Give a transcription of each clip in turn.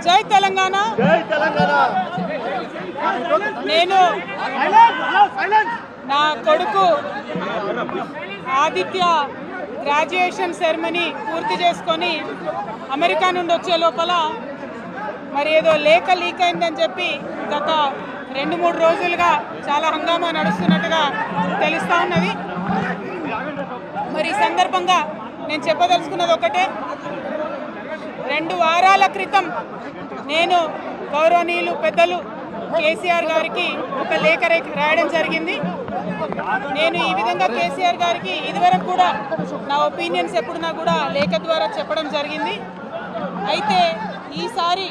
జై తెలంగాణ. నేను నా కొడుకు ఆదిత్య గ్రాడ్యుయేషన్ సెరమనీ పూర్తి చేసుకొని అమెరికా నుండి వచ్చే లోపల మరి ఏదో లేఖ లీక్ అయిందని చెప్పి గత 2-3 రోజులుగా చాలా హంగామా నడుస్తున్నట్టుగా తెలుస్తూ ఉన్నది. మరి ఈ సందర్భంగా నేను చెప్పదలుచుకున్నది ఒకటే, 2 వారాల క్రితం నేను గౌరవనీయులు పెద్దలు కేసీఆర్ గారికి ఒక లేఖ రాయడం జరిగింది. నేను ఈ విధంగా కేసీఆర్ గారికి ఇదివరకు కూడా నా ఒపీనియన్స్ ఎప్పుడున్నా కూడా లేఖ ద్వారా చెప్పడం జరిగింది. అయితే ఈసారి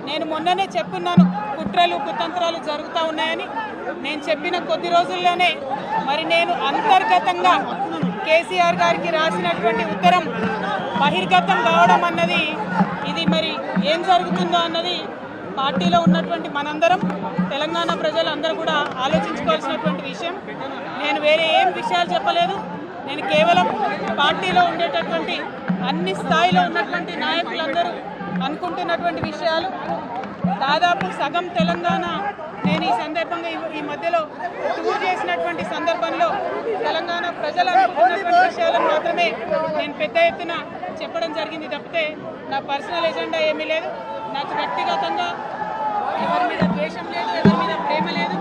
నేను మొన్ననే చెప్పున్నాను, కుట్రలు కుతంత్రాలు జరుగుతూ ఉన్నాయని. నేను చెప్పిన కొద్ది రోజుల్లోనే మరి నేను అంతర్గతంగా కేసీఆర్ గారికి రాసినటువంటి ఉత్తరం బహిర్గతం కావడం అన్నది, ఇది మరి ఏం జరుగుతుందో అన్నది పార్టీలో ఉన్నటువంటి మనందరం, తెలంగాణ ప్రజలందరూ కూడా ఆలోచించుకోవాల్సినటువంటి విషయం. నేను వేరే ఏం విషయాలు చెప్పలేదు. నేను కేవలం పార్టీలో ఉండేటటువంటి అన్ని స్థాయిలో ఉన్నటువంటి నాయకులందరూ అనుకుంటున్నటువంటి విషయాలు. దాదాపు సగం తెలంగాణ నేను ఈ సందర్భంగా ఈ మధ్యలో టూర్ చేసినటువంటి సందర్భంలో తెలంగాణ ప్రజలు అనుకుంటున్నటువంటి విషయాలను మాత్రమే నేను పెద్ద ఎత్తున చెప్పడం జరిగింది తప్పితే నా పర్సనల్ ఎజెండా ఏమీ లేదు. నాకు వ్యక్తిగతంగా ఎవరి మీద ద్వేషం లేదు, ఎవరి మీద ప్రేమ లేదు.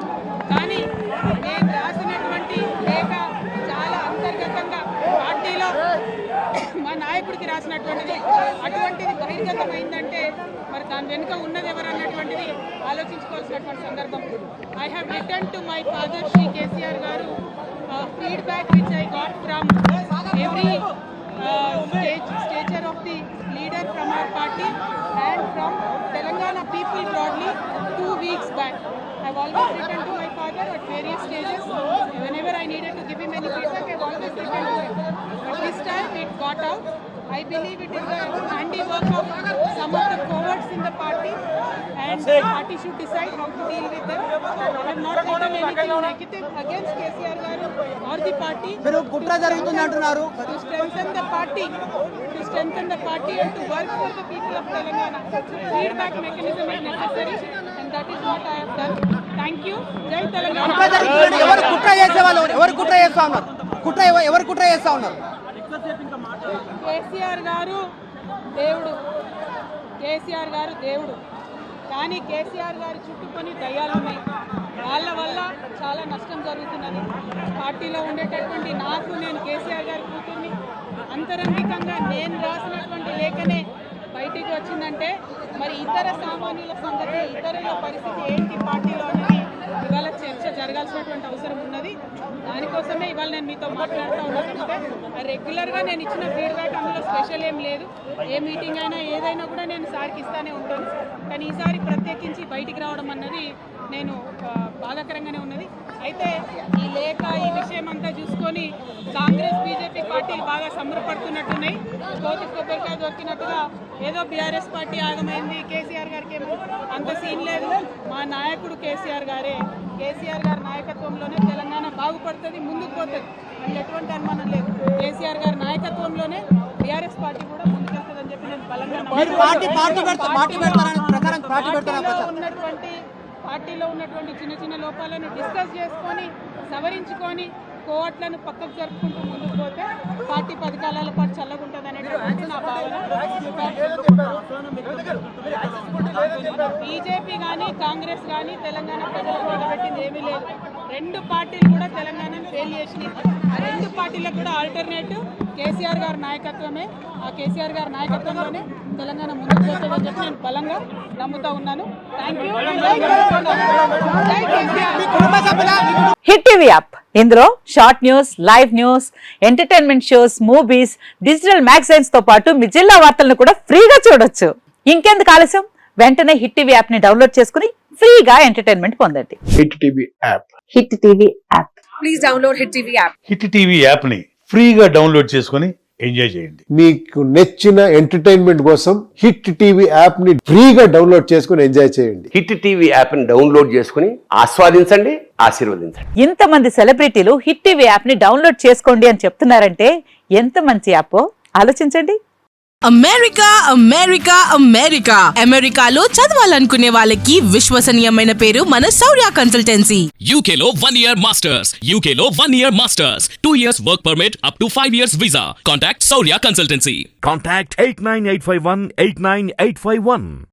కానీ నేను రాసినటువంటి లేఖ చాలా అంతర్గతంగా పార్టీలో మా నాయకుడికి రాసినటువంటిది. అటువంటిది బహిర్గతమైందంటే మరి దాని వెనుక ఉన్నది ఎవరన్నటువంటిది ఆలోచించుకోవాల్సినటువంటి సందర్భం. I have return to my father Shri KCR garu feedback which I got from every stature of the leader from our party and from Telangana people broadly 2 weeks back. I have always written to my father at various stages. Whenever I needed to give him any feedback, I have always written to him. But this time it got out. I believe it is the handiwork of some of the cowards in the party, and the party should decide how to deal with them. I have not written anything negative against KCR garu or the party. Pero kutra jarugutundi antunnaru. To strengthen the party and to work for the people of Telangana. Feedback mechanism is necessary, and that is what I have done. Thank you. Jai Telangana. Evaru kutra chese vallu evaru kutra chesta unnaru. Kutra evaru kutra chesta unnaru. KCR గారు దేవుడు, కేసీఆర్ గారు దేవుడు. కానీ కేసీఆర్ గారు చుట్టుకొని దయ్యాలు ఉన్నాయి. వాళ్ళ వల్ల చాలా నష్టం జరుగుతున్నది. పార్టీలో ఉండేటటువంటి నాకు, నేను కేసీఆర్ గారి కూతుర్ని, అంతరంగికంగా నేను రాసినటువంటి లేఖనే బయటికి వచ్చిందంటే మరి ఇతర సామాన్యుల సంగతి, ఇతరుల పరిస్థితి ఏంటి పార్టీలో అనేది ఇవాళ చర్చ జరగాల్సినటువంటి అవసరం ఉన్నది. దానికోసమే ఇవాళ నేను మీతో మాట్లాడుతూ ఉన్నానంటే, రెగ్యులర్గా నేను ఇచ్చిన ఫీడ్బ్యాక్ అందులో స్పెషల్ ఏం లేదు. ఏ మీటింగ్ అయినా ఏదైనా కూడా నేను సార్కి ఇస్తానే ఉంటాను. కానీ ఈసారి ప్రత్యేకించి బయటికి రావడం అన్నది నేను బాధాకరంగానే ఉన్నది. అయితే ఈ లేఖ, ఈ విషయం అంతా చూసుకొని కాంగ్రెస్ బీజేపీ పార్టీలు బాగా సంబరపడుతున్నట్టున్నాయి. కోతి కొబ్బరికాయ దొరికినట్టుగా ఏదో బీఆర్ఎస్ పార్టీ ఆగమైంది, కేసీఆర్ గారికి ఏమో అంత సీన్ లేదు. మా నాయకుడు కేసీఆర్ గారే, కేసీఆర్ గారి నాయకత్వంలోనే తెలంగాణ బాగుపడుతుంది, ముందుకు పోతుంది. అందులో ఎటువంటి అనుమానం లేదు. కేసీఆర్ గారి నాయకత్వంలోనే బీఆర్ఎస్ పార్టీ కూడా ముందుకెళ్తుందని చెప్పి నేను బలంగా పార్టీలో ఉన్నటువంటి చిన్న చిన్న లోపాలను డిస్కస్ చేసుకొని సవరించుకొని కోవట్లను పక్కకు జరుపుకుంటూ ముందుకు పోతే పార్టీ 10 కాలాల పాటు చల్లగుంటుంది అనేటువంటి నా భావన. బీజేపీ కానీ కాంగ్రెస్ కానీ తెలంగాణ ప్రజలకు నిలబెట్టింది ఏమీ లేదు. 2 పార్టీలు కూడా తెలంగాణను ఫెయిల్ చేసినాయి. ఆ 2 పార్టీలకు కూడా ఆల్టర్నేటివ్ కేసీఆర్ గారి నాయకత్వమే. ఆ కేసీఆర్ గారి నాయకత్వంలోనే తెలంగాణ ముందుకు పోతుందని చెప్పి నేను బలంగా నమ్ముతా ఉన్నాను. Thank you. Hit TV app, ఇందులో short news, live news, entertainment shows, movies, digital magazines తో పాటు మీ జిల్లా వార్తలను కూడా ఫ్రీగా చూడొచ్చు. ఇంకెందుకు ఆలస్యం, వెంటనే హిట్ టీవీ యాప్ ని డౌన్లోడ్ చేసుకుని ఫ్రీగా ఎంటర్టైన్మెంట్ పొందండి. Hit TV app, hit TV app, please download hit TV app. Hit TV app ని ఫ్రీగా డౌన్లోడ్ చేసుకుని ఎంజాయ్ చేయండి. మీకు నచ్చిన ఎంటర్టైన్మెంట్ కోసం హిట్ టీవీ యాప్ ని ఫ్రీగా డౌన్లోడ్ చేసుకుని ఎంజాయ్ చేయండి. హిట్ టీవీ యాప్ ని డౌన్లోడ్ చేసుకుని ఆస్వాదించండి, ఆశీర్వదించండి. ఇంతమంది సెలబ్రిటీలు హిట్ టీవీ యాప్ ని డౌన్లోడ్ చేసుకోండి అని చెప్తున్నారంటే ఎంత మంచి యాప్ ఆలోచించండి. అమెరికా అమెరికా అమెరికా అమెరికాలో చదవాలనుకునే వాళ్ళకి విశ్వసనీయమైన పేరు మన శౌర్య కన్సల్టెన్సీ. UK లో 1 year masters. UK లో 1 year masters. 2 years work permit up to 5 years visa. Contact Saurya Consultancy. Contact 89851 89851.